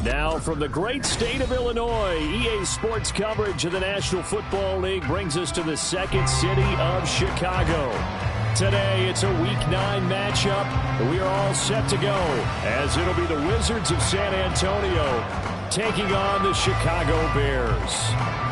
Now, from the great state of Illinois, EA Sports coverage of the National Football League brings us to the second city of Chicago. Today, it's a Week 9 matchup, and we are all set to go, as it'll be the Wizards of San Antonio taking on the Chicago Bears.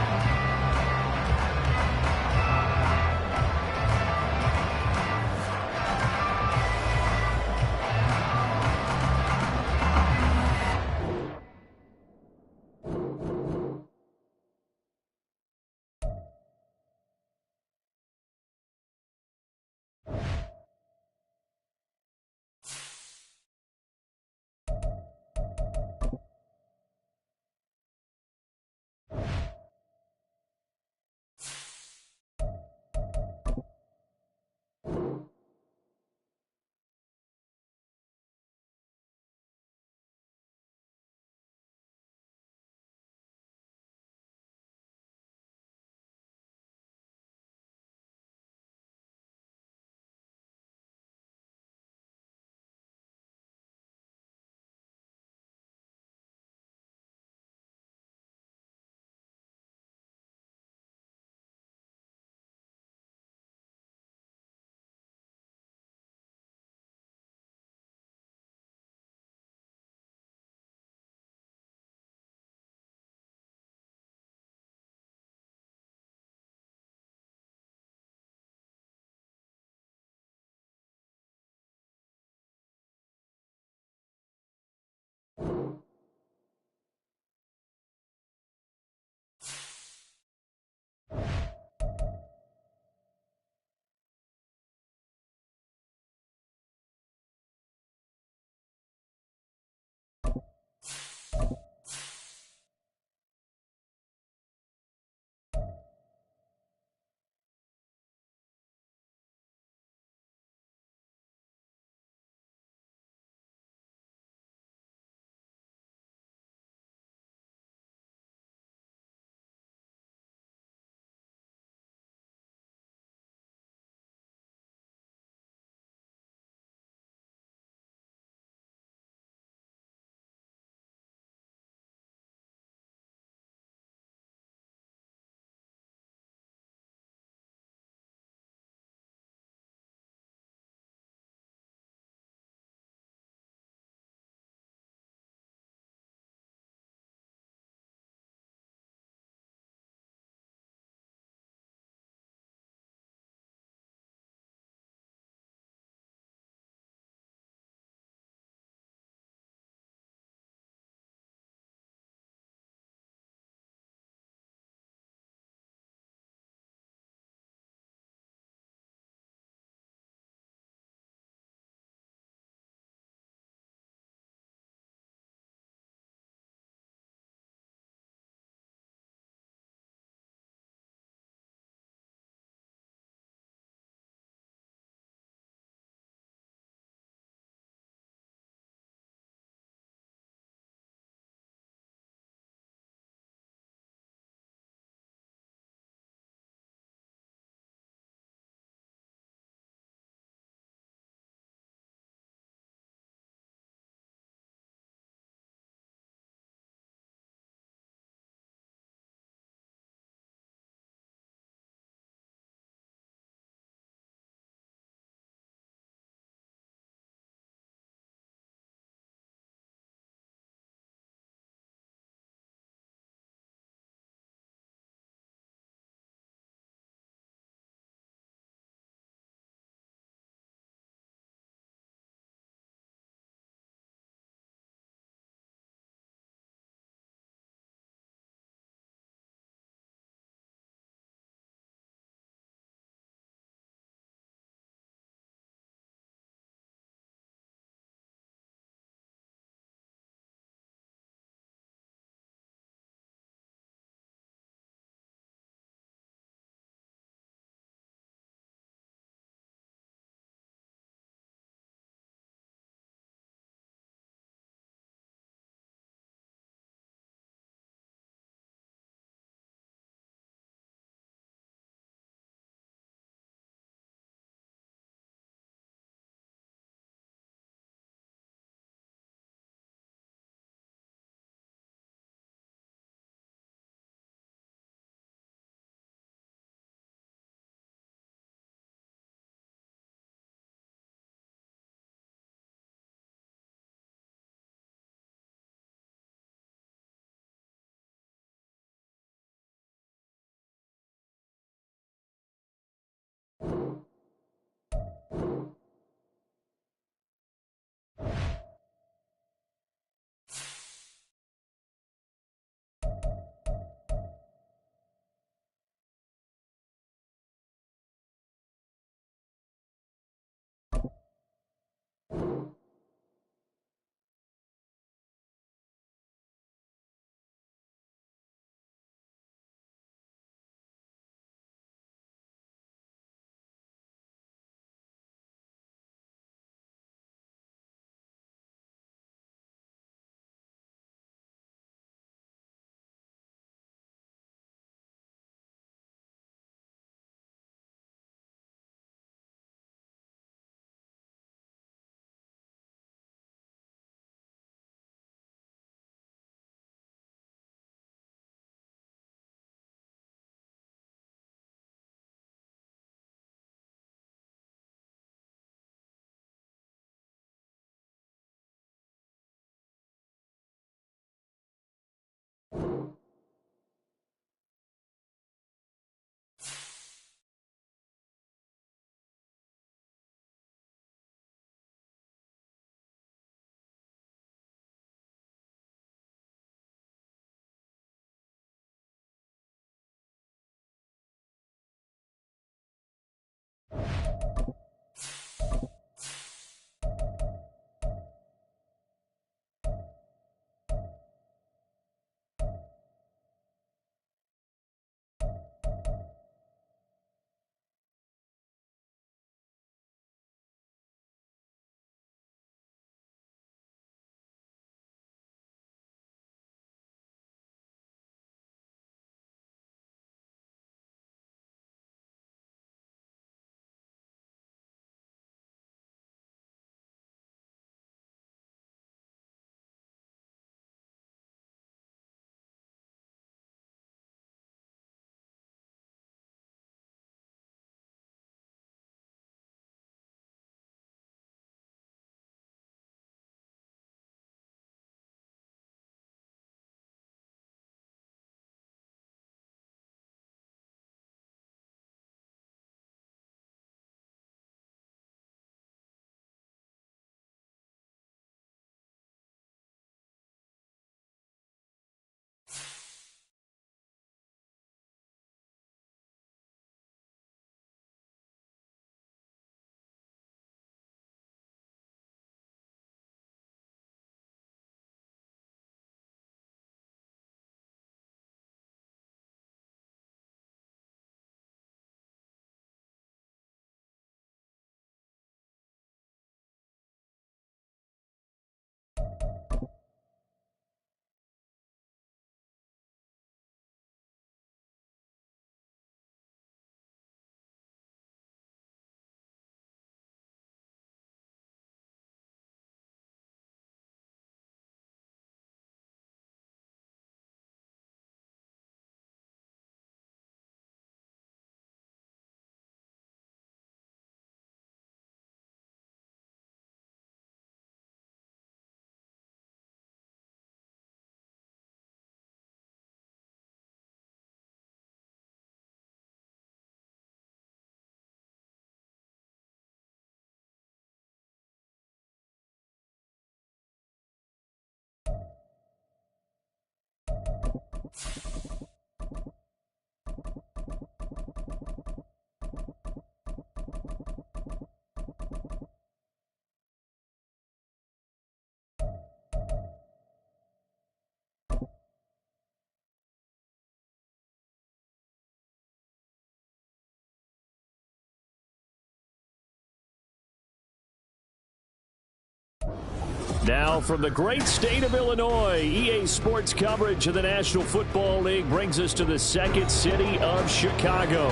Now from the great state of Illinois, EA Sports coverage of the National Football League brings us to the second city of Chicago.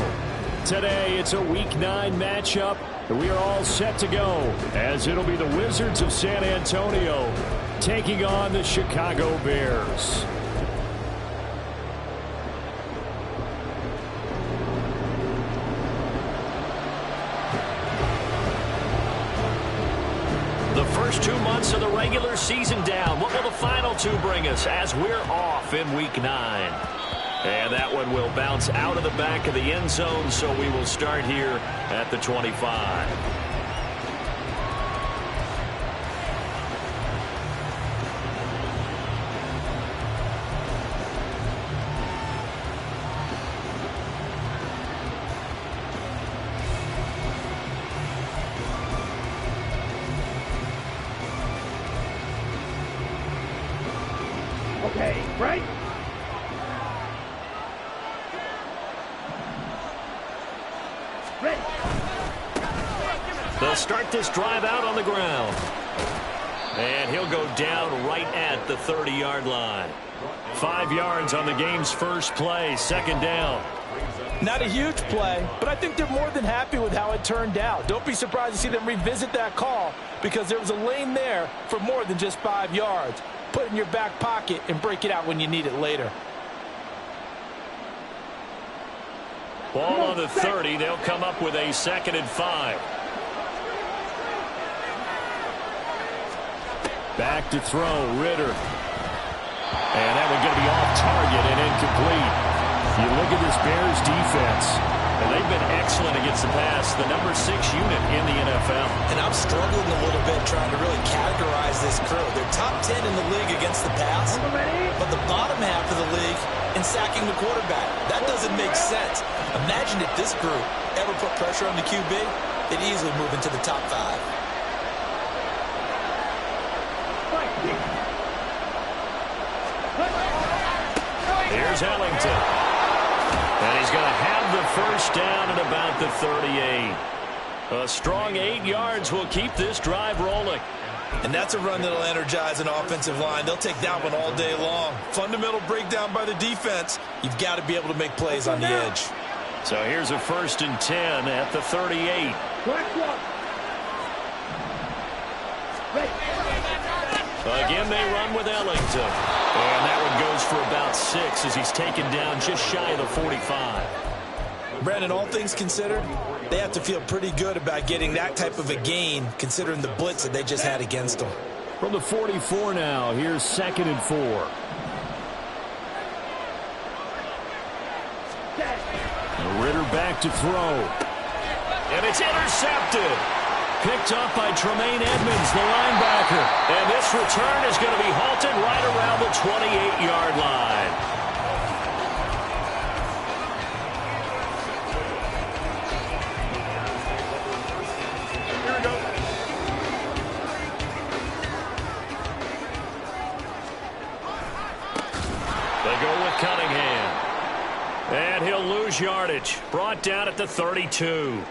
Today, it's a Week 9 matchup, and we are all set to go, as it'll be the Wizards of San Antonio taking on the Chicago Bears. The first 2 months of the regular season down. What will the final two bring us as we're off in Week 9? And that one will bounce out of the back of the end zone, so we will start here at the 25. Okay, right? Ready. They'll start this drive out on the ground. And he'll go down right at the 30-yard line. 5 yards on the game's first play, second down. Not a huge play, but I think they're more than happy with how it turned out. Don't be surprised to see them revisit that call because there was a lane there for more than just 5 yards. Put it in your back pocket and break it out when you need it later. Ball on the 30. They'll come up with a 2nd and 5. Back to throw, Ritter. And that one going to be off target and incomplete. You look at this Bears defense, and they've been excellent against the pass, the number 6 unit in the NFL. And I'm struggling a little bit trying to really categorize this crew. They're top 10 in the league against the pass, but the bottom half of the league in sacking the quarterback. That doesn't make sense. Imagine if this group ever put pressure on the QB. they'd easily move into the top 5. Here's Ellington. And he's going to have the first down at about the 38. A strong 8 yards will keep this drive rolling. And that's a run that'll energize an offensive line. They'll take that one all day long. Fundamental breakdown by the defense. You've got to be able to make plays on the edge. So here's a 1st and 10 at the 38. Again, they run with Ellington. And that one goes for about 6 as he's taken down just shy of the 45. Brandon, all things considered, they have to feel pretty good about getting that type of a gain considering the blitz that they just had against them. From the 44 now, here's 2nd and 4. Ritter back to throw. And it's intercepted. Picked up by Tremaine Edmonds, the linebacker. And this return is going to be halted right around the 28-yard line. Here we go. They go with Cunningham. And he'll lose yardage. Brought down at the 32.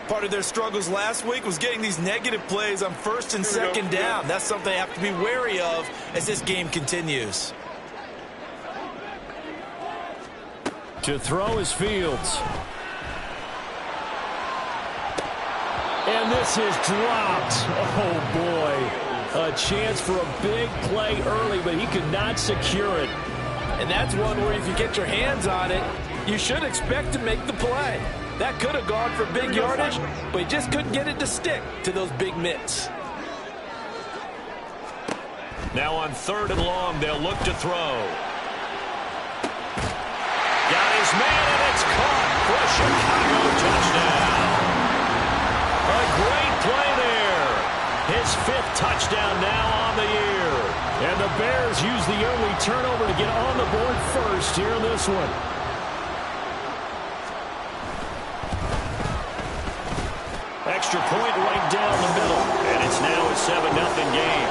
Part of their struggles last week was getting these negative plays on 1st and 2nd down. That's something they have to be wary of as this game continues. To throw is Fields. And this is dropped. Oh, boy. A chance for a big play early, but he could not secure it. And that's one where if you get your hands on it, you should expect to make the play. That could have gone for big yardage, but he just couldn't get it to stick to those big mitts. Now on 3rd and long, they'll look to throw. Got his man, and it's caught for a Chicago touchdown. A great play there. His 5th touchdown now on the year. And the Bears use the early turnover to get on the board first here in this one. Extra point right down the middle. And it's now a 7-0 game.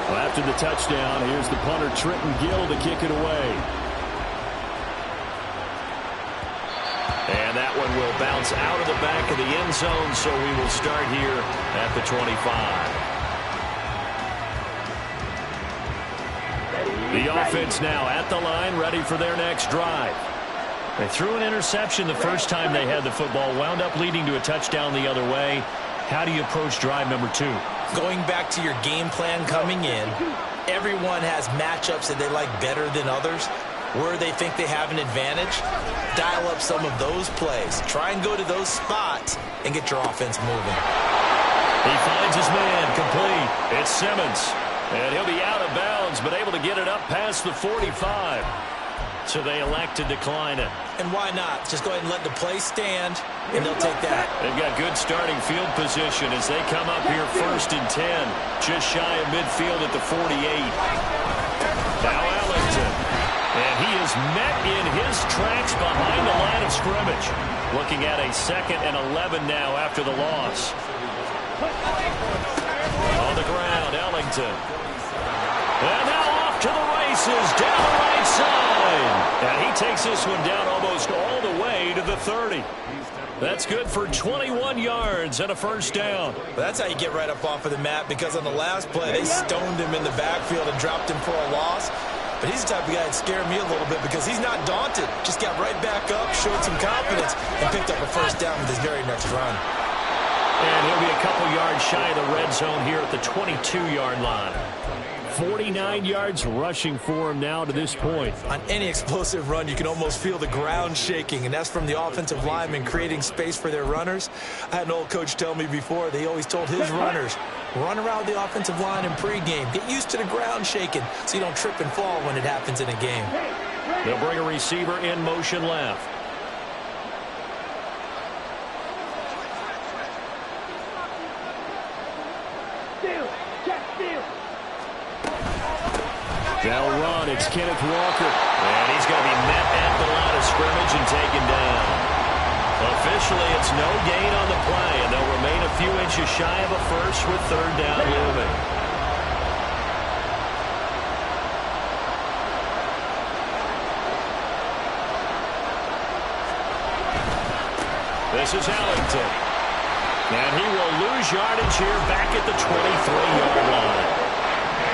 Well, after the touchdown, here's the punter, Trenton Gill, to kick it away. And that one will bounce out of the back of the end zone, so we will start here at the 25. The offense now at the line, ready for their next drive. They threw an interception the first time they had the football, wound up leading to a touchdown the other way. How do you approach drive number 2? Going back to your game plan coming in, everyone has matchups that they like better than others. Where they think they have an advantage, dial up some of those plays. Try and go to those spots and get your offense moving. He finds his man, complete. It's Simmons. And he'll be out of bounds, but able to get it up past the 45. So they elect to decline it. And why not? Just go ahead and let the play stand, and they'll take that. They've got good starting field position as they come up here 1st and 10. Just shy of midfield at the 48. Now Ellington. And he is met in his tracks behind the line of scrimmage. Looking at a 2nd and 11 now after the loss. On the ground, Ellington. And now off to the races, down the right side. And he takes this one down almost all the way to the 30. That's good for 21 yards and a first down. Well, that's how you get right up off of the mat, because on the last play, they stoned him in the backfield and dropped him for a loss. But he's the type of guy that scared me a little bit because he's not daunted. Just got right back up, showed some confidence, and picked up a first down with his very next run. And he'll be a couple yards shy of the red zone here at the 22-yard line. 49 yards rushing for him now to this point. On any explosive run, you can almost feel the ground shaking, and that's from the offensive linemen creating space for their runners. I had an old coach tell me before, they always told his runners, run around the offensive line in pregame. Get used to the ground shaking so you don't trip and fall when it happens in a game. They'll bring a receiver in motion left. They'll run. It's Kenneth Walker. And he's going to be met at the line of scrimmage and taken down. Officially, it's no gain on the play, and they'll remain a few inches shy of a first with third down looming. This is Ellington. And he will lose yardage here back at the 23-yard line.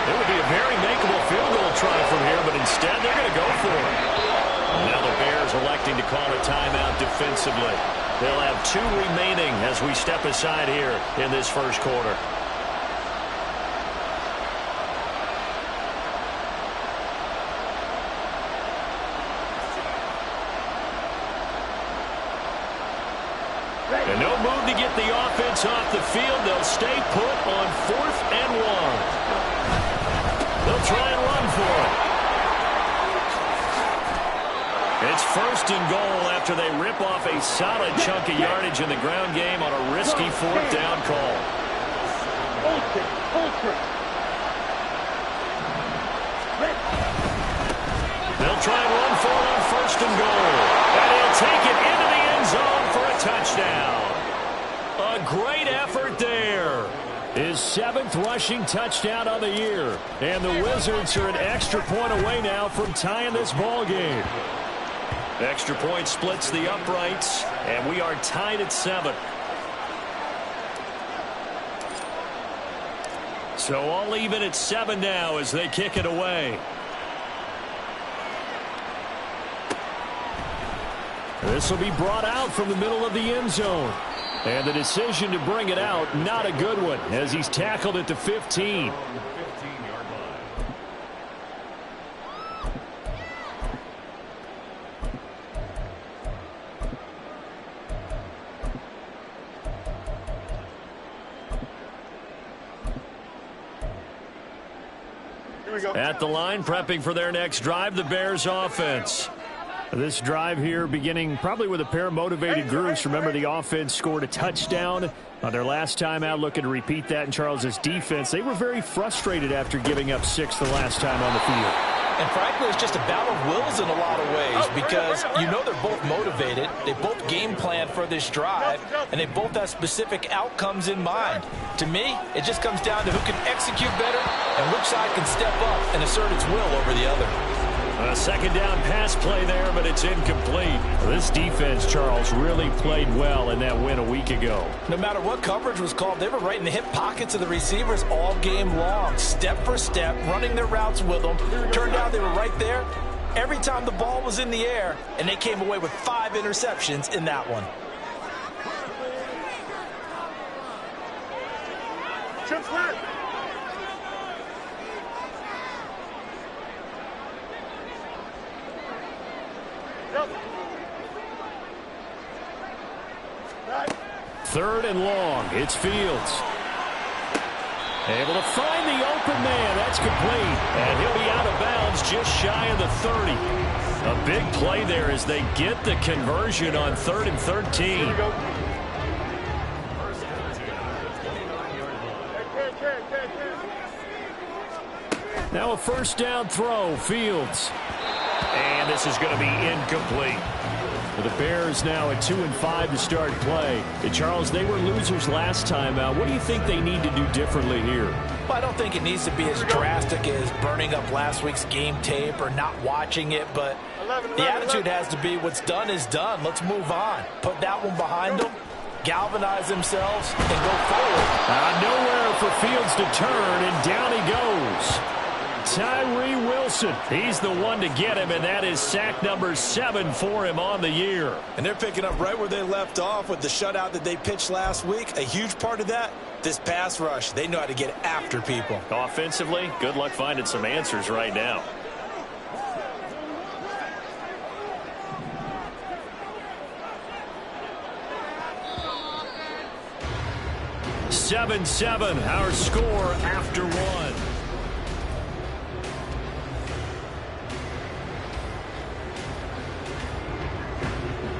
It would be a very makeable field goal try from here, but instead they're going to go for it. Now the Bears electing to call a timeout defensively. They'll have 2 remaining as we step aside here in this first quarter. And no move to get the offense off the field. They'll stay put on 4th and 1. They'll try and run for it. It's 1st and goal after they rip off a solid chunk of yardage in the ground game on a risky 4th down call. They'll try and run for it on 1st and goal. And he'll take it into the end zone for a touchdown. A great effort there. His 7th rushing touchdown on the year. And the Wizards are an extra point away now from tying this ball game. Extra point splits the uprights, and we are tied at 7. So all even at 7 now as they kick it away. This will be brought out from the middle of the end zone. And the decision to bring it out, not a good one, as he's tackled at the 15. At the line, prepping for their next drive, the Bears offense. This drive here beginning probably with a pair of motivated groups. Remember, the offense scored a touchdown on their last time out, looking to repeat that in Charles's defense. They were very frustrated after giving up 6 the last time on the field. And frankly, it's just a battle of wills in a lot of ways because you know they're both motivated. They both game plan for this drive, and they both have specific outcomes in mind. To me, it just comes down to who can execute better and which side can step up and assert its will over the other. A 2nd down pass play there, but it's incomplete. This defense, Charles, really played well in that win a week ago. No matter what coverage was called, they were right in the hip pockets of the receivers all game long. Step for step, running their routes with them. Turned out they were right there every time the ball was in the air, and they came away with 5 interceptions in that one. Third and long. It's Fields. Able to find the open man. That's complete. And he'll be out of bounds just shy of the 30. A big play there as they get the conversion on 3rd and 13. Now a 1st down throw. Fields. And this is going to be incomplete. The Bears now at 2-5 to start play. And Charles, they were losers last time out. What do you think they need to do differently here? Well, I don't think it needs to be as drastic as burning up last week's game tape or not watching it, but the attitude has to be what's done is done. Let's move on. Put that one behind them, galvanize themselves, and go forward. Nowhere for Fields to turn, and down he goes. Tyree Wilson, he's the one to get him, and that is sack number 7 for him on the year. And they're picking up right where they left off with the shutout that they pitched last week. A huge part of that, this pass rush. They know how to get after people. Offensively, good luck finding some answers right now. (7-7), our score after 1.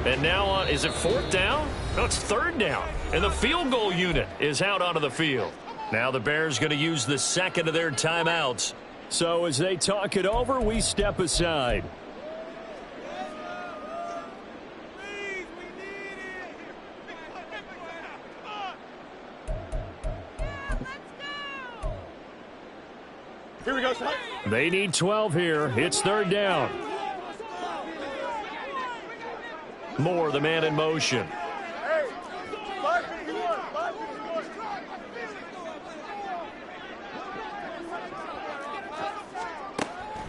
And now on, is it 4th down? No, it's 3rd down. And the field goal unit is out onto the field. Now the Bears going to use the 2nd of their timeouts. So as they talk it over, we step aside. Here we go, son. They need 12 here. It's third down. Moore, the man in motion. Hey, 551, 551.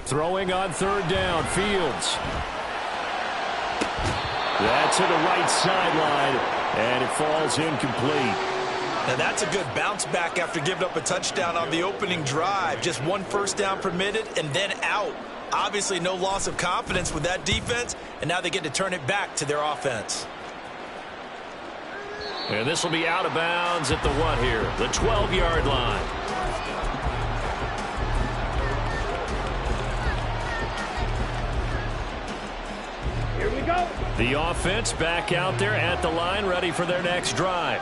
Throwing on third down, Fields. That's to the right sideline, and it falls incomplete. Now that's a good bounce back after giving up a touchdown on the opening drive. Just one first down permitted and then out. Obviously no loss of confidence with that defense, and now they get to turn it back to their offense. And this will be out of bounds at the what here? The 12-yard line. Here we go. The offense back out there at the line, ready for their next drive.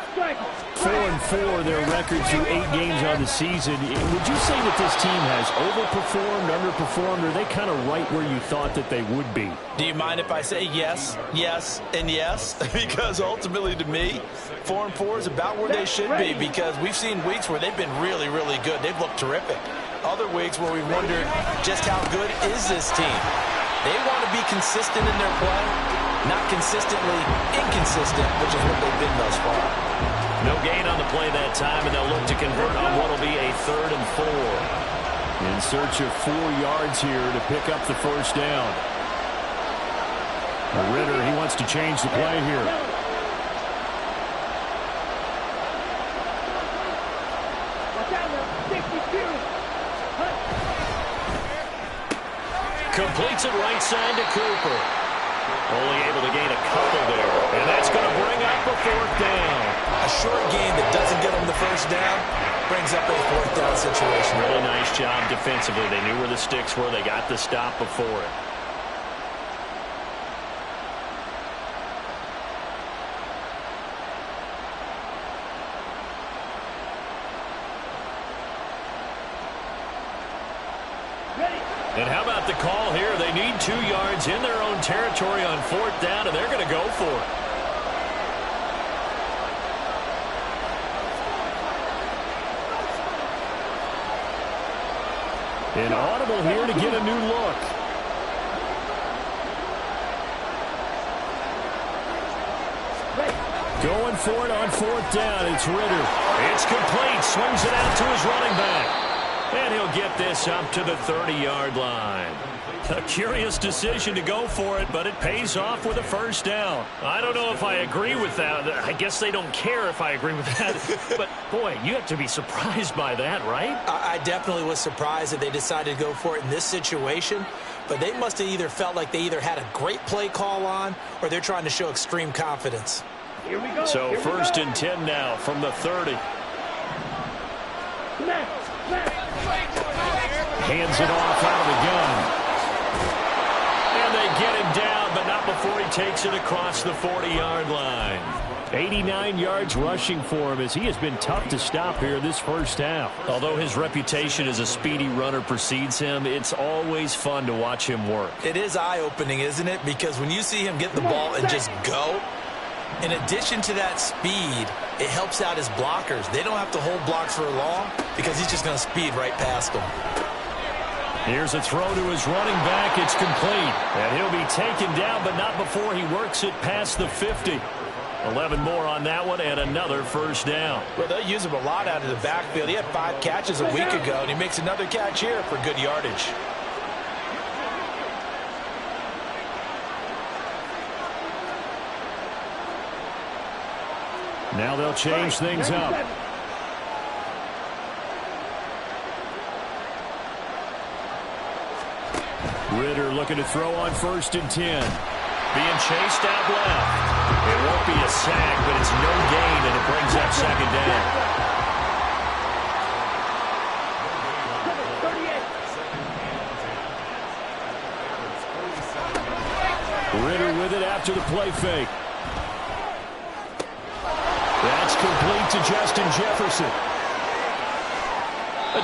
4-4, their record through 8 games on the season. Would you say that this team has overperformed, underperformed, or are they kind of right where you thought that they would be? Do you mind if I say yes, yes, and yes? Because ultimately to me, 4-4 is about where they should be, because we've seen weeks where they've been really, really good. They've looked terrific. Other weeks where we wondered just how good is this team. They want to be consistent in their play, not consistently inconsistent, which is what they've been thus far. No gain on the play that time, and they'll look to convert on what will be a 3rd and 4. In search of 4 yards here to pick up the first down. Ritter, he wants to change the play here. Completes it right side to Cooper. Only able to gain a couple there. And that's going to bring up a 4th down. A short gain that doesn't get them the first down brings up a 4th down situation. Really nice job defensively. They knew where the sticks were. They got the stop before it. And how about the call here? They need 2 yards in their own territory on 4th down, and they're going to go for it. An audible here to get a new look. Going for it on 4th down. It's Ritter. It's complete. Swings it out to his running back. And he'll get this up to the 30-yard line. A curious decision to go for it, but it pays off with a first down. I don't know if I agree with that. I guess they don't care if I agree with that. But, boy, you have to be surprised by that, right? I definitely was surprised that they decided to go for it in this situation. But they must have either felt like they either had a great play call on or they're trying to show extreme confidence. Here we go. So 1st and 10 now from the 30. Hands it off out of the gun. And they get him down, but not before he takes it across the 40-yard line. 89 yards rushing for him as he has been tough to stop here this first half. Although his reputation as a speedy runner precedes him, it's always fun to watch him work. It is eye-opening, isn't it? Because when you see him get the ball and just go, in addition to that speed, it helps out his blockers. They don't have to hold blocks for long because he's just going to speed right past them. Here's a throw to his running back. It's complete. And he'll be taken down, but not before he works it past the 50. 11 more on that one and another first down. Well, they'll use him a lot out of the backfield. He had 5 catches a week ago, and he makes another catch here for good yardage. Now they'll change things up. Ritter looking to throw on 1st and 10. Being chased out left. It won't be a sack, but it's no gain, and it brings up 2nd down. Ritter with it after the play fake. That's complete to Justin Jefferson.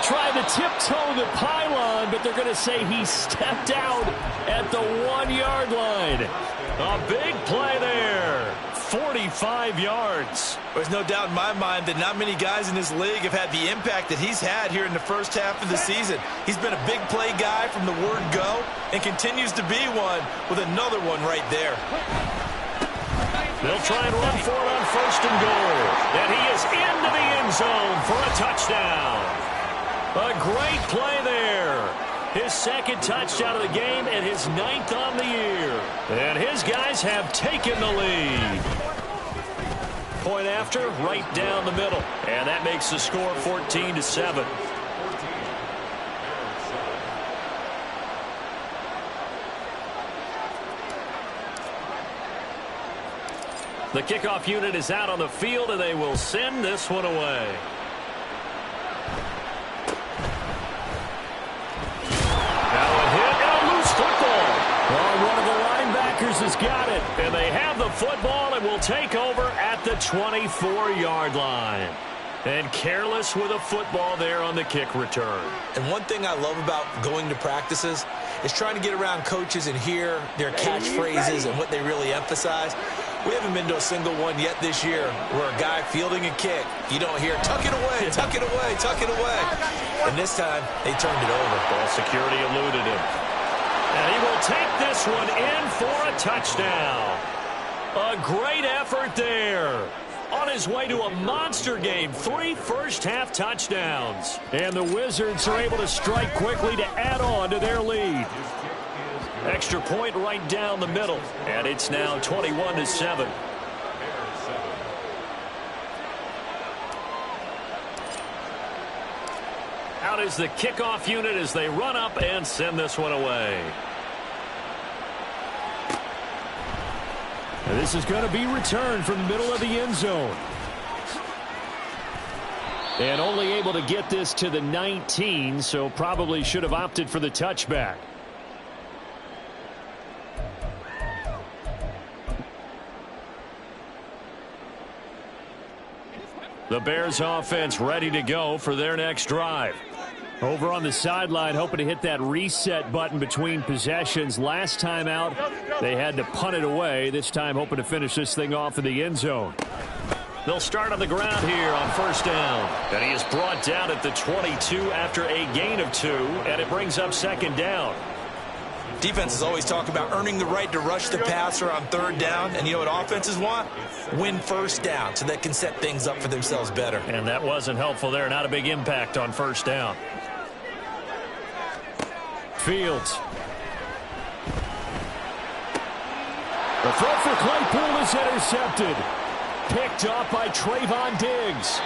Trying to tiptoe the pylon, but they're going to say he stepped out at the 1-yard line. A big play there. 45 yards. There's no doubt in my mind that not many guys in this league have had the impact that he's had here in the first half of the season. He's been a big play guy from the word go and continues to be one with another one right there. They'll try and run for it on 1st and goal. And he is into the end zone for a touchdown. A great play there. His 2nd touchdown of the game and his 9th on the year. And his guys have taken the lead. Point after, right down the middle. And that makes the score 14-7. The kickoff unit is out on the field, and they will send this one away. One of the linebackers has got it, and they have the football and will take over at the 24-yard line. And careless with a football there on the kick return. And one thing I love about going to practices is trying to get around coaches and hear their catchphrases and what they really emphasize. We haven't been to a single one yet this year where a guy fielding a kick, you don't hear, tuck it away, tuck it away, tuck it away. And this time, they turned it over. Ball security eluded him. And he will take this one in for a touchdown. A great effort there. On his way to a monster game, 3 first-half touchdowns. And the Wizards are able to strike quickly to add on to their lead. Extra point right down the middle. And it's now 21-7. Out is the kickoff unit as they run up and send this one away. And this is going to be returned from the middle of the end zone. And only able to get this to the 19, so probably should have opted for the touchback. The Bears offense ready to go for their next drive. Over on the sideline, hoping to hit that reset button between possessions. Last time out, they had to punt it away. This time, hoping to finish this thing off in the end zone. They'll start on the ground here on 1st down. And he is brought down at the 22 after a gain of 2, and it brings up 2nd down. Defenses always talk about earning the right to rush the passer on 3rd down. And you know what offenses want? Win 1st down so they can set things up for themselves better. And that wasn't helpful there. Not a big impact on 1st down. Fields. The throw for Claypool is intercepted. Picked off by Trayvon Diggs.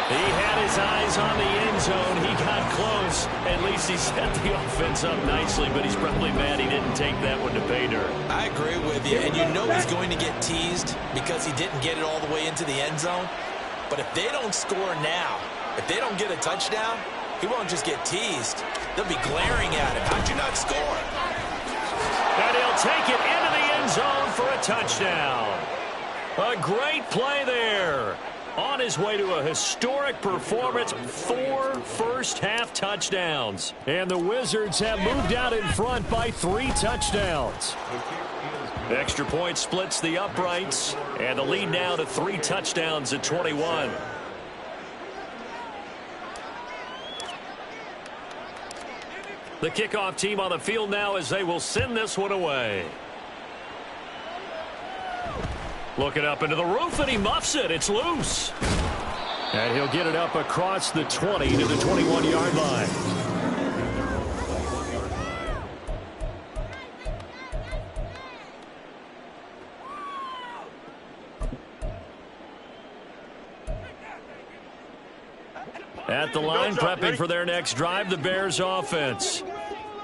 He had his eyes on the end zone. He got close. At least he set the offense up nicely, but he's probably mad he didn't take that one to pay dirt. I agree with you, and you know he's going to get teased because he didn't get it all the way into the end zone. But if they don't score now, if they don't get a touchdown, he won't just get teased. They'll be glaring at him. How'd you not score? And he'll take it into the end zone for a touchdown. A great play there. On his way to a historic performance, 4 first-half touchdowns. And the Wizards have moved out in front by 3 touchdowns. The extra point splits the uprights, and the lead now to 3 touchdowns at 21. The kickoff team on the field now as they will send this one away. Looking up into the roof, and he muffs it. It's loose. And he'll get it up across the 20 to the 21-yard line. At the line, prepping for their next drive, the Bears offense.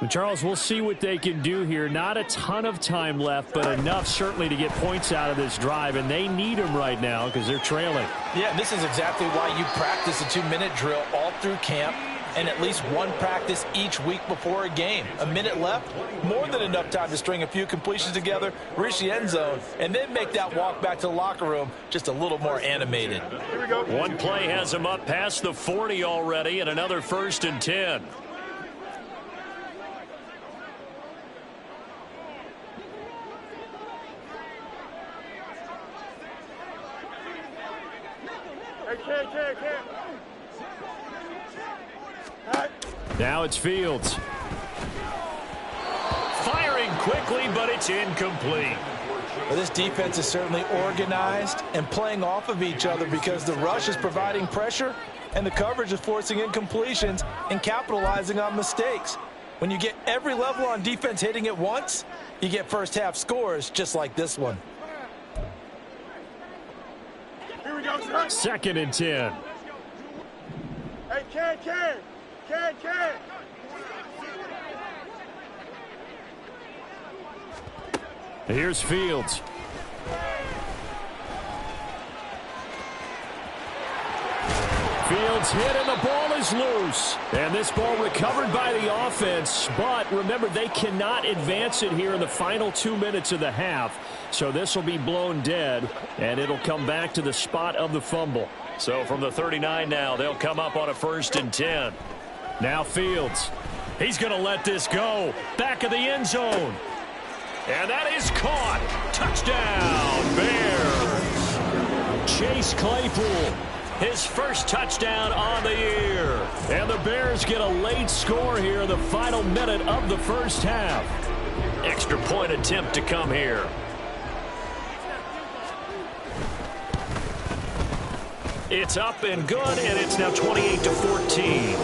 And Charles, we'll see what they can do here. Not a ton of time left, but enough certainly to get points out of this drive, and they need them right now because they're trailing. Yeah, this is exactly why you practice a 2-minute drill all through camp and at least one practice each week before a game. A minute left, more than enough time to string a few completions together, reach the end zone, and then make that walk back to the locker room just a little more animated. Here we go. One play has him up past the 40 already, and another 1st and 10. Now it's Fields. Firing quickly, but it's incomplete. Well, this defense is certainly organized and playing off of each other because the rush is providing pressure and the coverage is forcing incompletions and capitalizing on mistakes. When you get every level on defense hitting at once, you get first half scores just like this one. Here we go, son. 2nd and 10. Hey, Ken. Here's Fields. Fields hit and the ball is loose. And this ball recovered by the offense. But remember, they cannot advance it here in the final 2 minutes of the half. So this will be blown dead. And it'll come back to the spot of the fumble. So from the 39 now, they'll come up on a 1st and 10. Now Fields. He's going to let this go. Back of the end zone. And that is caught. Touchdown, Bears. Chase Claypool, his first touchdown on the year. And the Bears get a late score here in the final minute of the first half. Extra point attempt to come here. It's up and good, and it's now 28-14.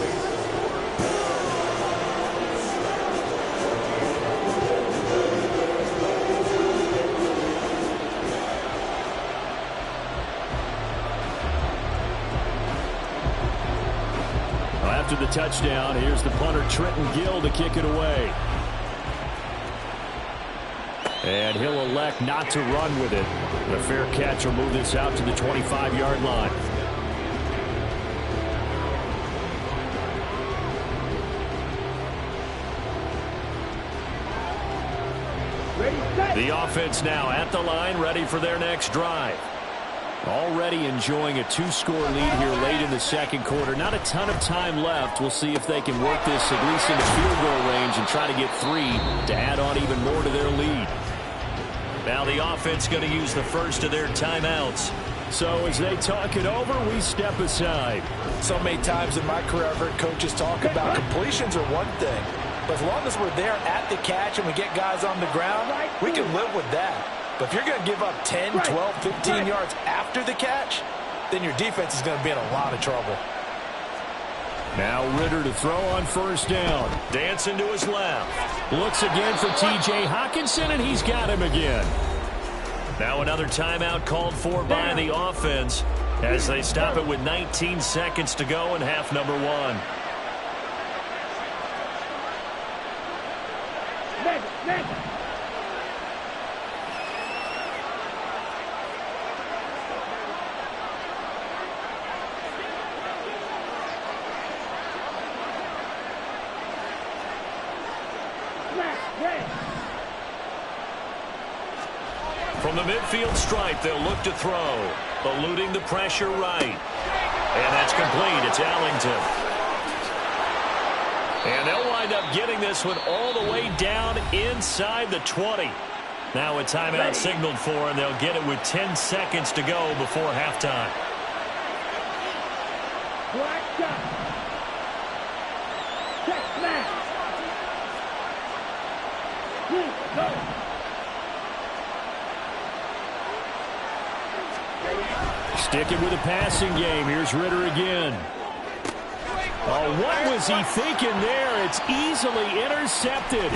After the touchdown, here's the punter, Trenton Gill, to kick it away. And he'll elect not to run with it. The fair catch will move this out to the 25-yard line. The offense now at the line, ready for their next drive. Already enjoying a 2-score lead here late in the second quarter. Not a ton of time left. We'll see if they can work this at least into field goal range and try to get 3 to add on even more to their lead. Now the offense going to use the first of their timeouts. So as they talk it over, we step aside. So many times in my career I've heard coaches talk about completions are one thing. But as long as we're there at the catch and we get guys on the ground, we can live with that. But if you're going to give up 10, 12, 15 yards after the catch, then your defense is going to be in a lot of trouble. Now Ritter to throw on first down. Dancing to his left. Looks again for T.J. Hockenson, and he's got him again. Now another timeout called for by the offense as they stop it with 19 seconds to go in half number 1. From the midfield stripe, they'll look to throw. Eluding the pressure right. And that's complete. It's Allington. And they'll wind up getting this one all the way down inside the 20. Now a timeout signaled for, and they'll get it with 10 seconds to go before halftime. Sticking with the passing game. Here's Ritter again. Oh, what was he thinking there? It's easily intercepted.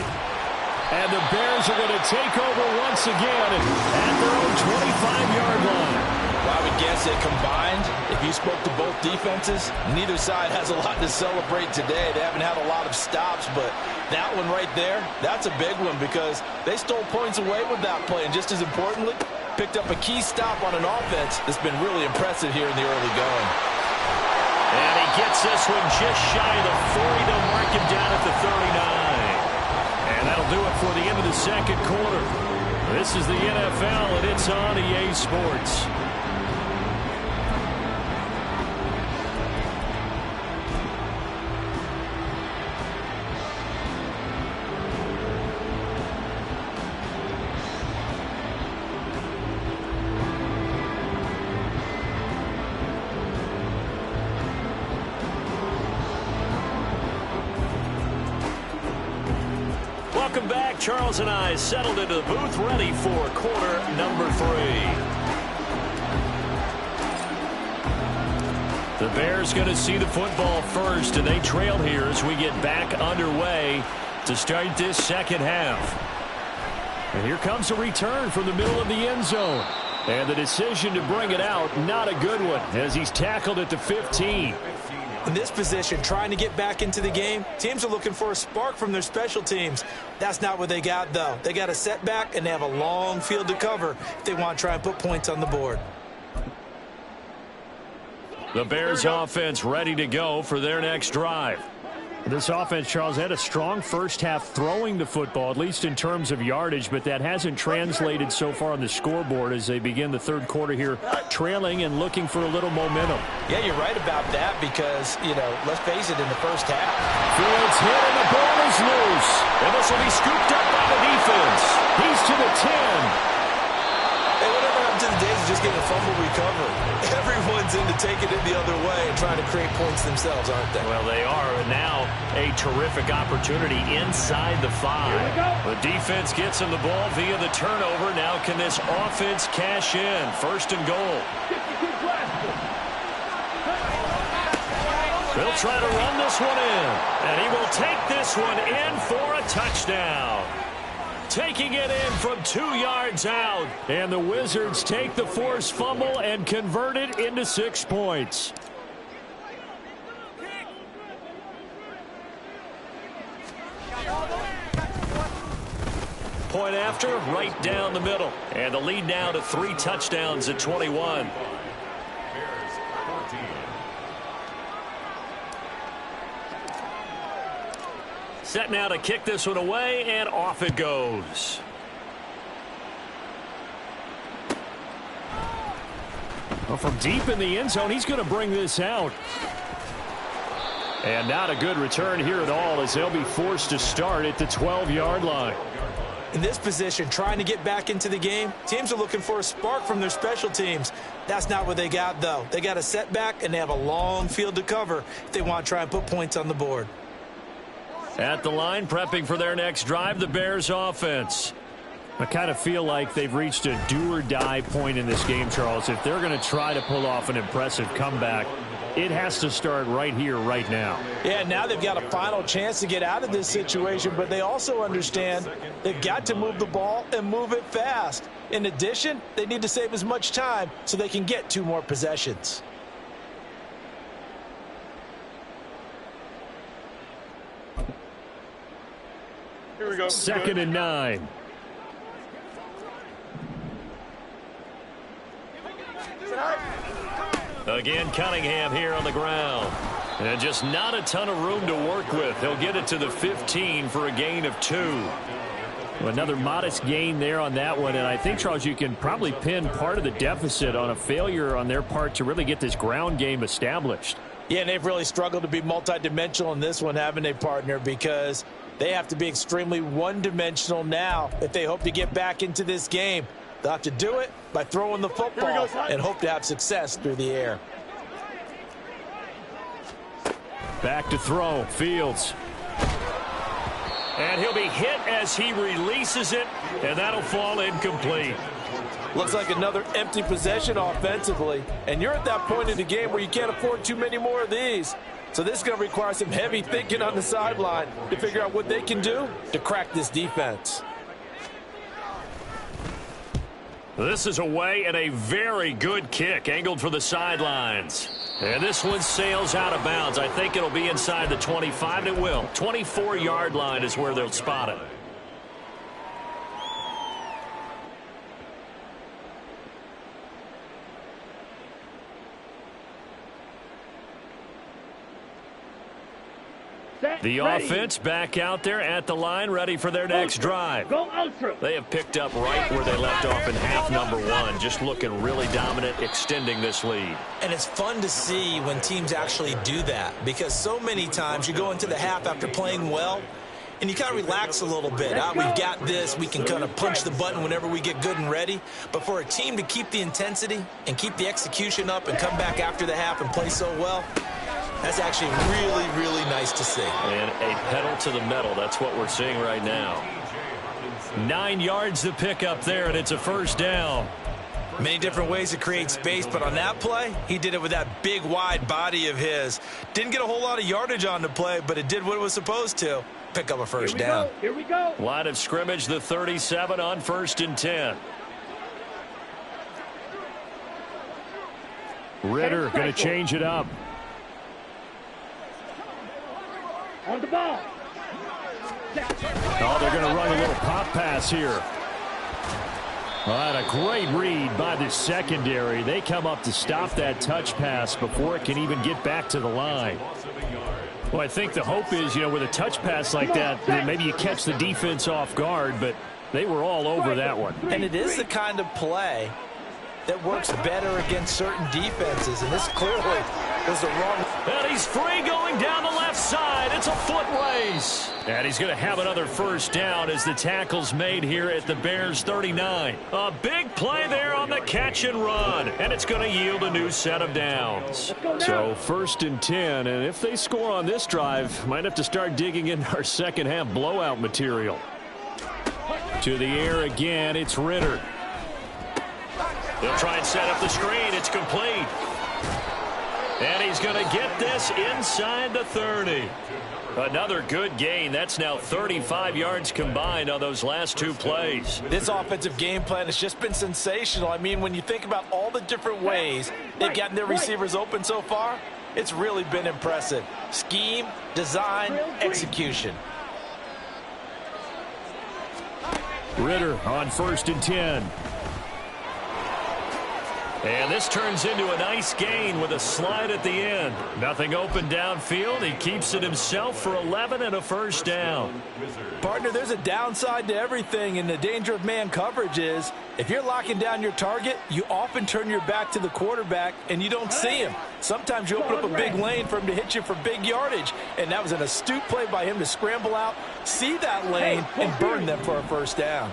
And the Bears are going to take over once again at their own 25-yard line. Well, I would guess that combined, if you spoke to both defenses, neither side has a lot to celebrate today. They haven't had a lot of stops, but that one right there, that's a big one because they stole points away with that play. And just as importantly, picked up a key stop on an offense that's been really impressive here in the early going. And he gets this one just shy of the 40. They'll mark him down at the 39. And that'll do it for the end of the second quarter. This is the NFL, and it's on EA Sports. Welcome back. Charles and I settled into the booth, ready for quarter number 3. The Bears going to see the football first, and they trail here as we get back underway to start this second half. And here comes a return from the middle of the end zone. And the decision to bring it out, not a good one, as he's tackled at the 15. In this position, trying to get back into the game, teams are looking for a spark from their special teams. That's not what they got, though. They got a setback, and they have a long field to cover if they want to try and put points on the board. The Bears offense ready to go for their next drive. This offense, Charles, had a strong first half throwing the football, at least in terms of yardage, but that hasn't translated so far on the scoreboard as they begin the third quarter here, trailing and looking for a little momentum. Yeah, you're right about that because, let's face it, in the first half. Fields hit and the ball is loose. And this will be scooped up by the defense. He's to the 10. Hey, whatever happened to the days of just getting a fumble recovery? Everyone's into taking it the other way and trying to create points themselves, aren't they? Well, they are, and now a terrific opportunity inside the 5. The defense gets him the ball via the turnover. Now can this offense cash in? First and goal. They'll try to run this one in, and he will take this one in for a touchdown. Taking it in from 2 yards out. And the Wizards take the forced fumble and convert it into 6 points. Point after, right down the middle. And the lead now to 3 touchdowns at 21. Set now to kick this one away, and off it goes. Well, from deep in the end zone, he's going to bring this out. And not a good return here at all as they'll be forced to start at the 12-yard line. In this position, trying to get back into the game, teams are looking for a spark from their special teams. That's not what they got, though. They got a setback, and they have a long field to cover if they want to try and put points on the board. At the line, prepping for their next drive, the Bears offense. I kind of feel like they've reached a do-or-die point in this game, Charles. If they're going to try to pull off an impressive comeback, it has to start right here, right now. Yeah, now they've got a final chance to get out of this situation, but they also understand they've got to move the ball and move it fast. In addition, they need to save as much time so they can get 2 more possessions. Here we go. 2nd and 9. Again, Cunningham here on the ground. And just not a ton of room to work with. He'll get it to the 15 for a gain of 2. Well, another modest gain there on that one. And I think, Charles, you can probably pin part of the deficit on a failure on their part to really get this ground game established. Yeah, and they've really struggled to be multidimensional in this one, haven't they, partner? Because they have to be extremely one-dimensional now if they hope to get back into this game. They'll have to do it by throwing the football and hope to have success through the air. Back to throw, Fields. And he'll be hit as he releases it, and that'll fall incomplete. Looks like another empty possession offensively. And you're at that point in the game where you can't afford too many more of these. So this is going to require some heavy thinking on the sideline to figure out what they can do to crack this defense. This is away and a very good kick, angled for the sidelines. And this one sails out of bounds. I think it'll be inside the 25, and it will. 24-yard line is where they'll spot it. The offense back out there at the line, ready for their next drive. They have picked up right where they left off in half number 1, just looking really dominant, extending this lead. And it's fun to see when teams actually do that, because so many times you go into the half after playing well, and you kind of relax a little bit. We've got this. We can kind of punch the button whenever we get good and ready. But for a team to keep the intensity and keep the execution up and come back after the half and play so well, That's actually really, really nice to see. And a pedal to the metal. That's what we're seeing right now. 9 yards to pick up there, and it's a first down. Many different ways to create space, but on that play, he did it with that big, wide body of his. Didn't get a whole lot of yardage on the play, but it did what it was supposed to. Pick up a first down. Here we go. Line of scrimmage, the 37 on 1st and 10. Ritter going to change it up. On the ball. Oh, they're going to run a little pop pass here. All right, a great read by the secondary. They come up to stop that touch pass before it can even get back to the line. Well, I think the hope is, with a touch pass like that, maybe you catch the defense off guard, but they were all over that one. And it is the kind of play that works better against certain defenses, and this clearly was the wrong. And he's free going down the left side. It's a foot race. And he's going to have another first down as the tackle's made here at the Bears 39. A big play there on the catch and run, and it's going to yield a new set of downs. So 1st and 10, and if they score on this drive, might have to start digging in our second half blowout material. To the air again, it's Ritter. They'll try and set up the screen. It's complete. And he's going to get this inside the 30. Another good gain. That's now 35 yards combined on those last 2 plays. This offensive game plan has just been sensational. I mean, when you think about all the different ways they've gotten their receivers open so far, it's really been impressive. Scheme, design, execution. Ritter on 1st and 10. And this turns into a nice gain with a slide at the end. Nothing open downfield. He keeps it himself for 11 and a first down. Partner, there's a downside to everything, and the danger of man coverage is if you're locking down your target, you often turn your back to the quarterback and you don't see him. Sometimes you open up a big lane for him to hit you for big yardage, and that was an astute play by him to scramble out, see that lane, and burn them for a first down.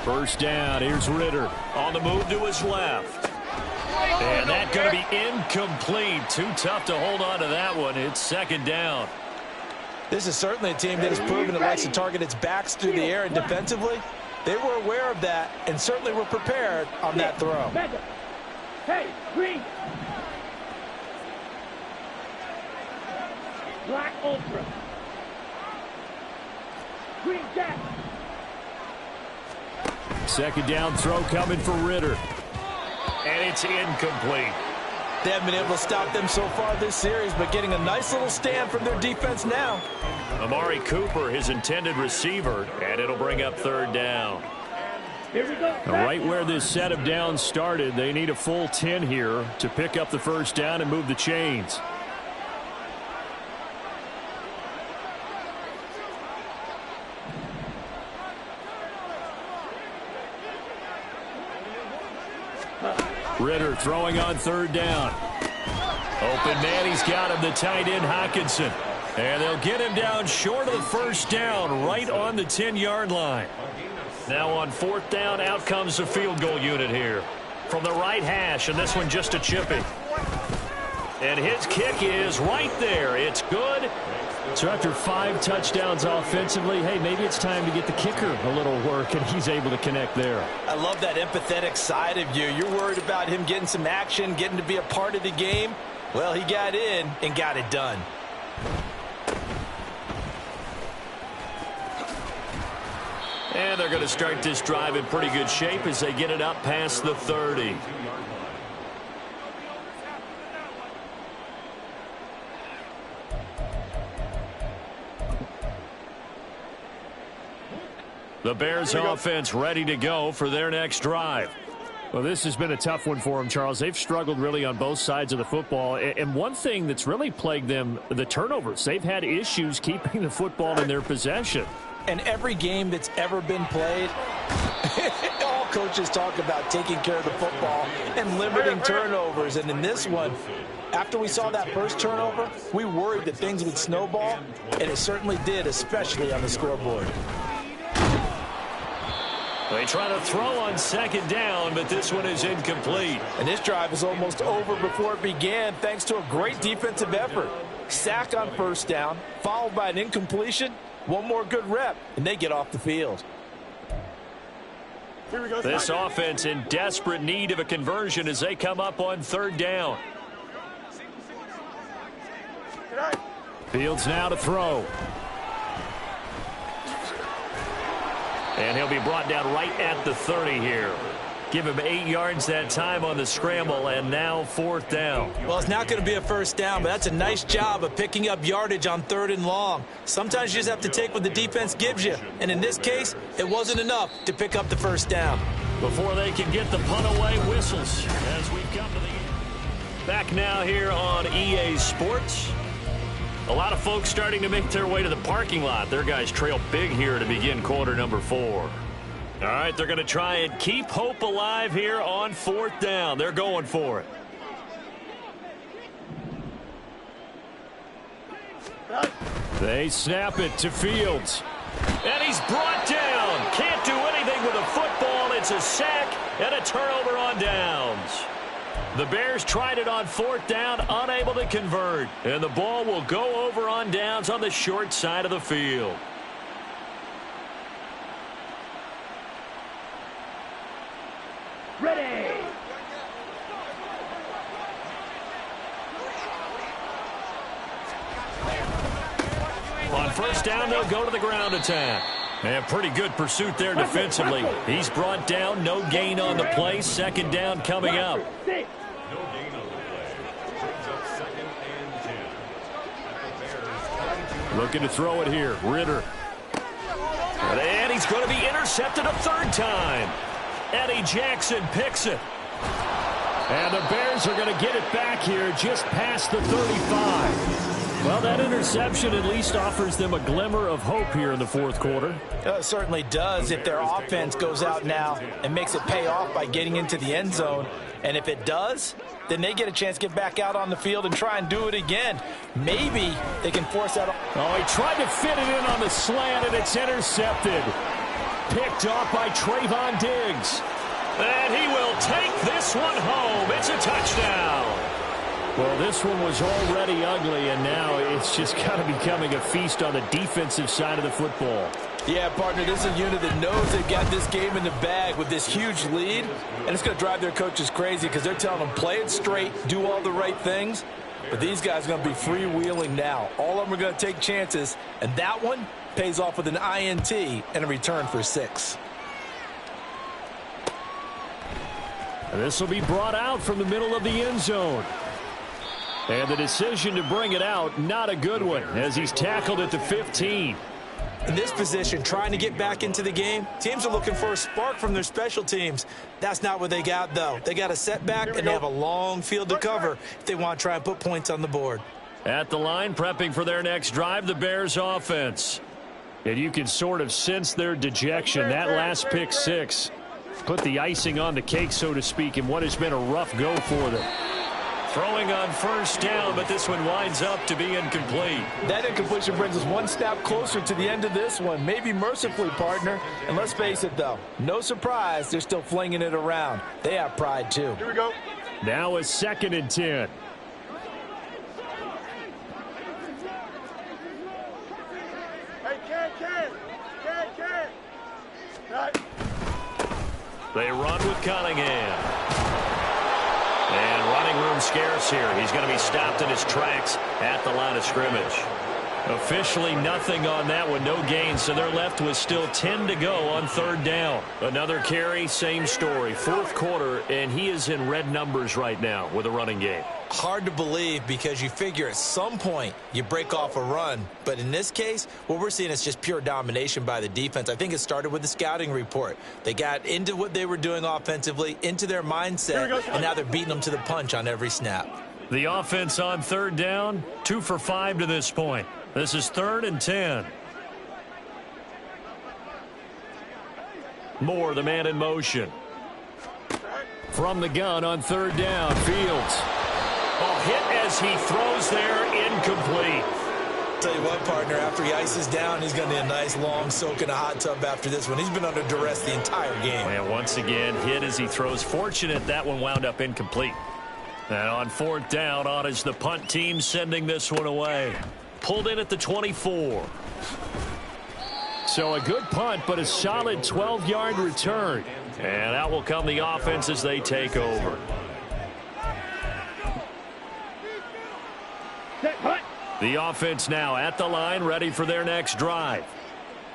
First down, here's Ritter on the move to his left. And that's going to be incomplete. Too tough to hold on to that one. It's 2nd down. This is certainly a team that has proven it likes to target its backs through the air, and defensively, they were aware of that and certainly were prepared on that throw. Hey, green. Black Ultra. Green Jack. 2nd down throw coming for Ritter. And it's incomplete. They haven't been able to stop them so far this series, but getting a nice little stand from their defense now. Amari Cooper, his intended receiver, and it'll bring up 3rd down. Here we go. Right where this set of downs started, they need a full 10 here to pick up the first down and move the chains. Ritter throwing on 3rd down. Open man, he's got him, the tight end Hockenson. And they'll get him down short of the first down, right on the 10-yard line. Now on 4th down, out comes the field goal unit here. From the right hash, and this one just a chippy. And his kick is right there. It's good. So after 5 touchdowns offensively, hey, maybe it's time to get the kicker a little work, and he's able to connect there. I love that empathetic side of you. You're worried about him getting some action, getting to be a part of the game. Well, he got in and got it done. And they're going to start this drive in pretty good shape as they get it up past the 30. The Bears offense ready to go for their next drive. Well, this has been a tough one for them, Charles. They've struggled really on both sides of the football. And one thing that's really plagued them, the turnovers. They've had issues keeping the football in their possession. And every game that's ever been played, all coaches talk about taking care of the football and limiting turnovers. And in this one, after we saw that first turnover, we worried that things would snowball, and it certainly did, especially on the scoreboard. They try to throw on second down, but this one is incomplete. And this drive is almost over before it began thanks to a great defensive effort. Sack on first down, followed by an incompletion. One more good rep, and they get off the field. This offense in desperate need of a conversion as they come up on third down. Fields now to throw. And he'll be brought down right at the 30 here. Give him 8 yards that time on the scramble, and now fourth down. Well, it's not going to be a first down, but that's a nice job of picking up yardage on third and long. Sometimes you just have to take what the defense gives you, and in this case, it wasn't enough to pick up the first down. Before they can get the punt away, whistles as we've come to the end. Back now here on EA Sports. A lot of folks starting to make their way to the parking lot. Their guys trail big here to begin quarter number 4. All right, they're going to try and keep hope alive here on fourth down. They're going for it. They snap it to Fields. And he's brought down. Can't do anything with a football. It's a sack and a turnover on downs. The Bears tried it on fourth down, unable to convert. And the ball will go over on downs on the short side of the field. Ready. On first down, they'll go to the ground attack. And pretty good pursuit there defensively. He's brought down, no gain on the play. Second down coming up. Looking to throw it here. Ritter. And he's going to be intercepted a third time. Eddie Jackson picks it. And the Bears are going to get it back here just past the 35. Well, that interception at least offers them a glimmer of hope here in the fourth quarter. It certainly does if their offense goes out now and makes it pay off by getting into the end zone. And if it does, then they get a chance to get back out on the field and try and do it again. Maybe they can force that. Oh, he tried to fit it in on the slant, and it's intercepted. Picked off by Trayvon Diggs. And he will take this one home. It's a touchdown. Well, this one was already ugly, and now it's just kind of becoming a feast on the defensive side of the football. Yeah, partner, this is a unit that knows they've got this game in the bag with this huge lead, and it's going to drive their coaches crazy because they're telling them play it straight, do all the right things. But these guys are going to be freewheeling now. All of them are going to take chances, and that one pays off with an INT and a return for 6. And this will be brought out from the middle of the end zone. And the decision to bring it out, not a good one, as he's tackled at the 15. In this position, trying to get back into the game, teams are looking for a spark from their special teams. That's not what they got, though. They got a setback, and they have a long field to cover if they want to try and put points on the board. At the line, prepping for their next drive, the Bears offense. And you can sort of sense their dejection. That last pick 6 put the icing on the cake, so to speak, in what has been a rough go for them. Throwing on first down, but this one winds up to be incomplete. That incompletion brings us one step closer to the end of this one. Maybe mercifully, partner. And let's face it, though, no surprise, they're still flinging it around. They have pride, too. Here we go. Now a 2nd and 10. Hey, Ken. Right. They run with Cunningham. And running room scarce here. He's going to be stopped in his tracks at the line of scrimmage. Officially nothing on that one. No gain. So they're left with still 10 to go on third down. Another carry, same story. Fourth quarter, and he is in red numbers right now with a running game. Hard to believe because you figure at some point you break off a run. But in this case, what we're seeing is just pure domination by the defense. I think it started with the scouting report. They got into what they were doing offensively, into their mindset, and now they're beating them to the punch on every snap. The offense on third down, 2 for 5 to this point. This is 3rd and 10. Moore, the man in motion. From the gun on third down, Fields. Oh, hit as he throws there, incomplete. Tell you what, partner, after he ices down, he's going to need a nice long soak in a hot tub after this one. He's been under duress the entire game. And once again, hit as he throws. Fortunate that one wound up incomplete. And on 4th down, on is the punt team sending this one away. Pulled in at the 24. So a good punt, but a solid 12-yard return. And out will come the offense as they take over. The offense now at the line, ready for their next drive.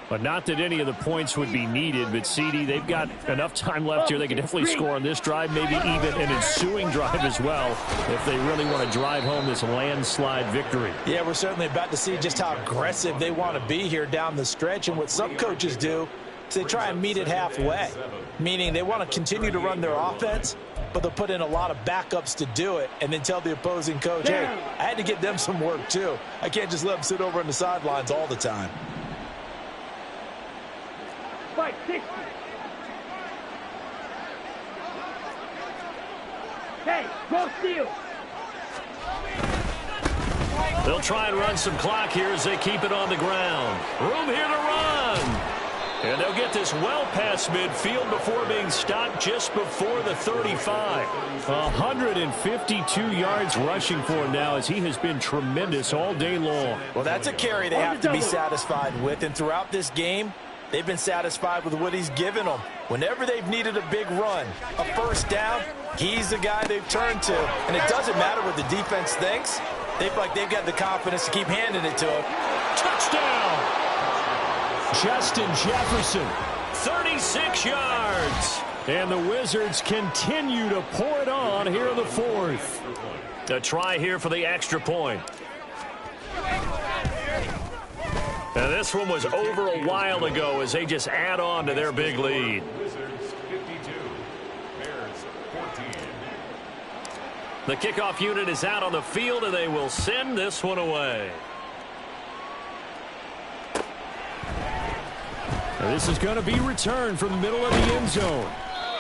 But not that any of the points would be needed, but CD, they've got enough time left here. They can definitely score on this drive, maybe even an ensuing drive as well, if they really want to drive home this landslide victory. Yeah, we're certainly about to see just how aggressive they want to be here down the stretch. And what some coaches do is they try and meet it halfway, meaning they want to continue to run their offense, but they'll put in a lot of backups to do it and then tell the opposing coach, hey, I had to get them some work too. I can't just let them sit over on the sidelines all the time. Spike 60. Hey, go steal. They'll try and run some clock here as they keep it on the ground. Room here to run. And they'll get this well past midfield before being stopped just before the 35. 152 yards rushing for him now as he has been tremendous all day long. Well, that's a carry they have to be satisfied with. And throughout this game, they've been satisfied with what he's given them. Whenever they've needed a big run, a first down, he's the guy they've turned to. And it doesn't matter what the defense thinks. They feel like they've got the confidence to keep handing it to him. Touchdown! Justin Jefferson, 36 yards. And the Wizards continue to pour it on here in the 4th. A try here for the extra point. Now this one was over a while ago as they just add on to their big lead. The kickoff unit is out on the field, and they will send this one away. Now this is going to be returned from the middle of the end zone.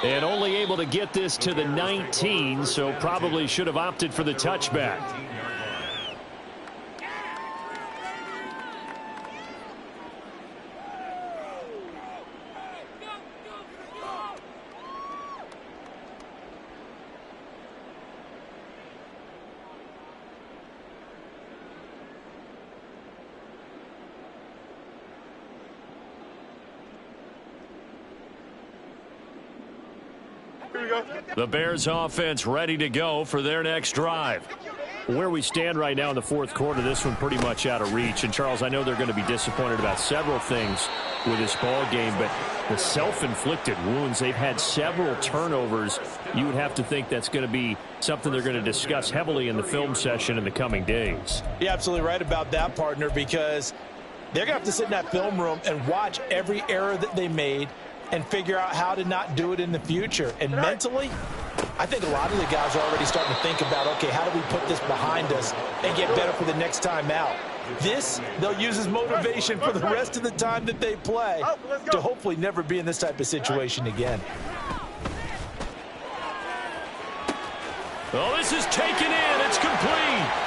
And only able to get this to the 19, so probably should have opted for the touchback. The Bears offense ready to go for their next drive. Where we stand right now in the 4th quarter, this one pretty much out of reach. And, Charles, I know they're going to be disappointed about several things with this ball game, but the self-inflicted wounds, they've had several turnovers. You would have to think that's going to be something they're going to discuss heavily in the film session in the coming days. You're absolutely right about that, partner, because they're going to have to sit in that film room and watch every error that they made and figure out how to not do it in the future. And mentally, I think a lot of the guys are already starting to think about, okay, how do we put this behind us and get better for the next time out? This, they'll use as motivation for the rest of the time that they play to hopefully never be in this type of situation again. Oh, this is taken in. It's complete.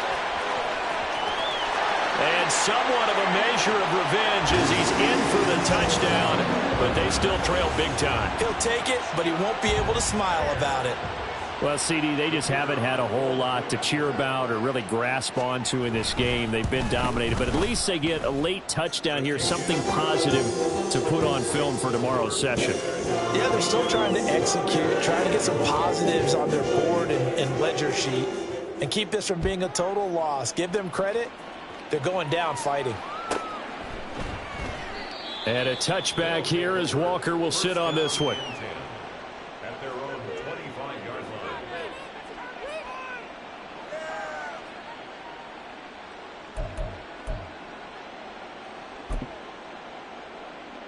And somewhat of a measure of revenge as he's in for the touchdown, but they still trail big time. He'll take it, but he won't be able to smile about it. Well, CD, they just haven't had a whole lot to cheer about or really grasp onto in this game. They've been dominated, but at least they get a late touchdown here, something positive to put on film for tomorrow's session. Yeah, they're still trying to execute, trying to get some positives on their board and ledger sheet and keep this from being a total loss. Give them credit. They're going down fighting. And a touchback here as Walker will sit on this one. At their own 25-yard line.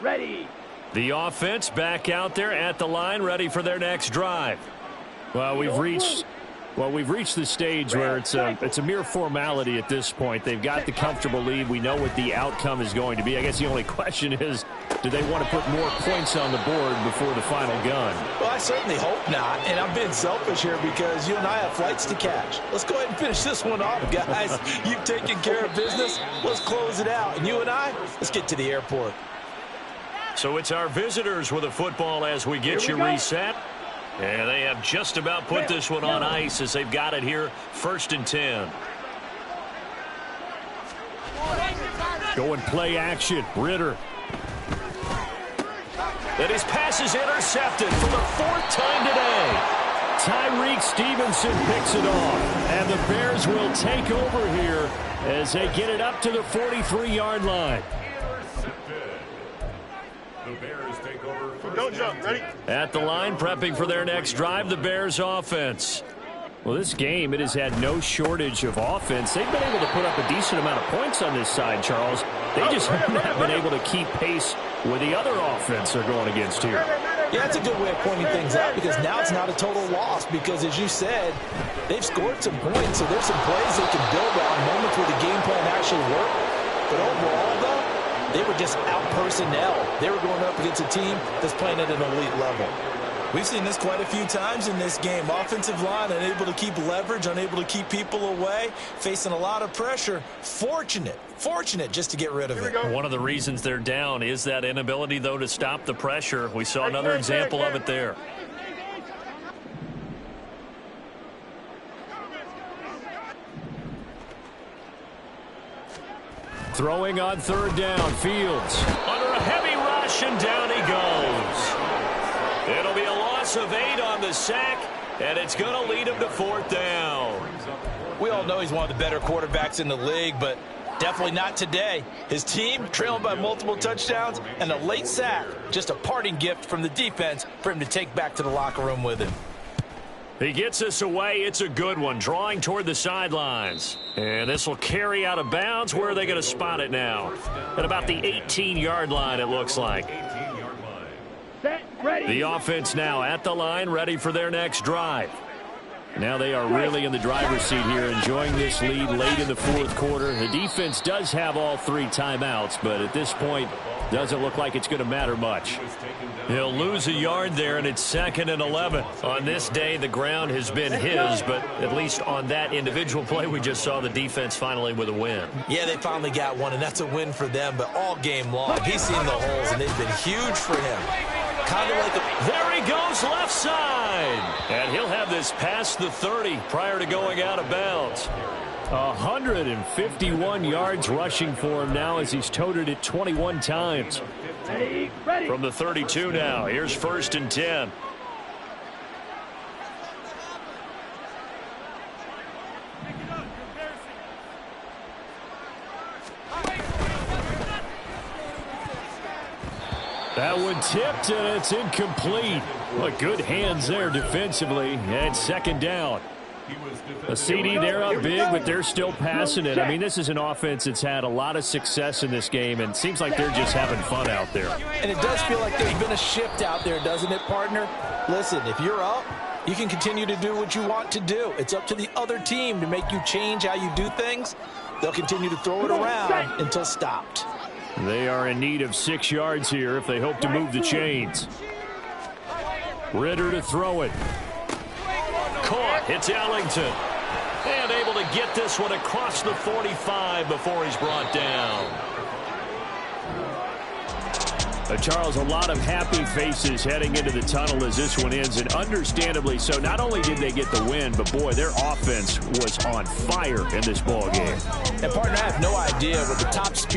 Ready. The offense back out there at the line, ready for their next drive. Well, we've reached Well, we've reached the stage where it's a mere formality at this point. They've got the comfortable lead. We know what the outcome is going to be. I guess the only question is, do they want to put more points on the board before the final gun? Well, I certainly hope not, and I'm being selfish here because you and I have flights to catch. Let's go ahead and finish this one off, guys. You've taken care of business. Let's close it out. And you and I, let's get to the airport. So it's our visitors with a football as we get you reset. And they have just about put this one on ice as they've got it here, 1st and 10. Go and play action. Ritter. And his pass is intercepted for the 4th time today. Tyreek Stevenson picks it off. And the Bears will take over here as they get it up to the 43-yard line. The Bears take over. Don't jump. Ready? At the line, prepping for their next drive, the Bears offense. Well, this game, it has had no shortage of offense. They've been able to put up a decent amount of points on this side, Charles. They just haven't been able to keep pace with the other offense they're going against here. Yeah, that's a good way of pointing things out because now it's not a total loss because, as you said, they've scored some points, so there's some plays they can build on, moments where the game plan actually worked. But overall, though, they were just out-personnel. They were going up against a team that's playing at an elite level. We've seen this quite a few times in this game. Offensive line unable to keep leverage, unable to keep people away, facing a lot of pressure. Fortunate just to get rid of it. One of the reasons they're down is that inability, though, to stop the pressure. We saw another example of it there. Throwing on 3rd down, Fields. Under a heavy rush, and down he goes. It'll be a loss of 8 on the sack, and it's going to lead him to 4th down. We all know he's one of the better quarterbacks in the league, but definitely not today. His team trailing by multiple touchdowns, and a late sack, just a parting gift from the defense for him to take back to the locker room with him. He gets this away. It's a good one, drawing toward the sidelines. And this will carry out of bounds. Where are they going to spot it now? At about the 18-yard line, it looks like. Set, ready. The offense now at the line, ready for their next drive. Now they are really in the driver's seat here, enjoying this lead late in the 4th quarter. The defense does have all 3 timeouts, but at this point, doesn't look like it's going to matter much. He'll lose a yard there, and it's 2nd and 11. On this day, the ground has been his, but at least on that individual play, we just saw the defense finally with a win. Yeah, they finally got one, and that's a win for them, but all game long, he's seen the holes, and they've been huge for him. Kind of like there he goes, left side. And he'll have this past the 30 prior to going out of bounds. 151 yards rushing for him now as he's toted it 21 times. Ready, ready. From the 32 now, here's 1st and 10. That one tipped, and it's incomplete. Well, good hands there defensively, and 2nd down. A CD, they're up big, but they're still passing it. I mean, this is an offense that's had a lot of success in this game, and it seems like they're just having fun out there. And it does feel like there's been a shift out there, doesn't it, partner? Listen, if you're up, you can continue to do what you want to do. It's up to the other team to make you change how you do things. They'll continue to throw it around until stopped. They are in need of 6 yards here if they hope to move the chains. Ritter to throw it. Caught. It's Ellington. And able to get this one across the 45 before he's brought down. Charles, a lot of happy faces heading into the tunnel as this one ends, and understandably so. Not only did they get the win, but, boy, their offense was on fire in this ball game. And, partner, I have no idea what the top speed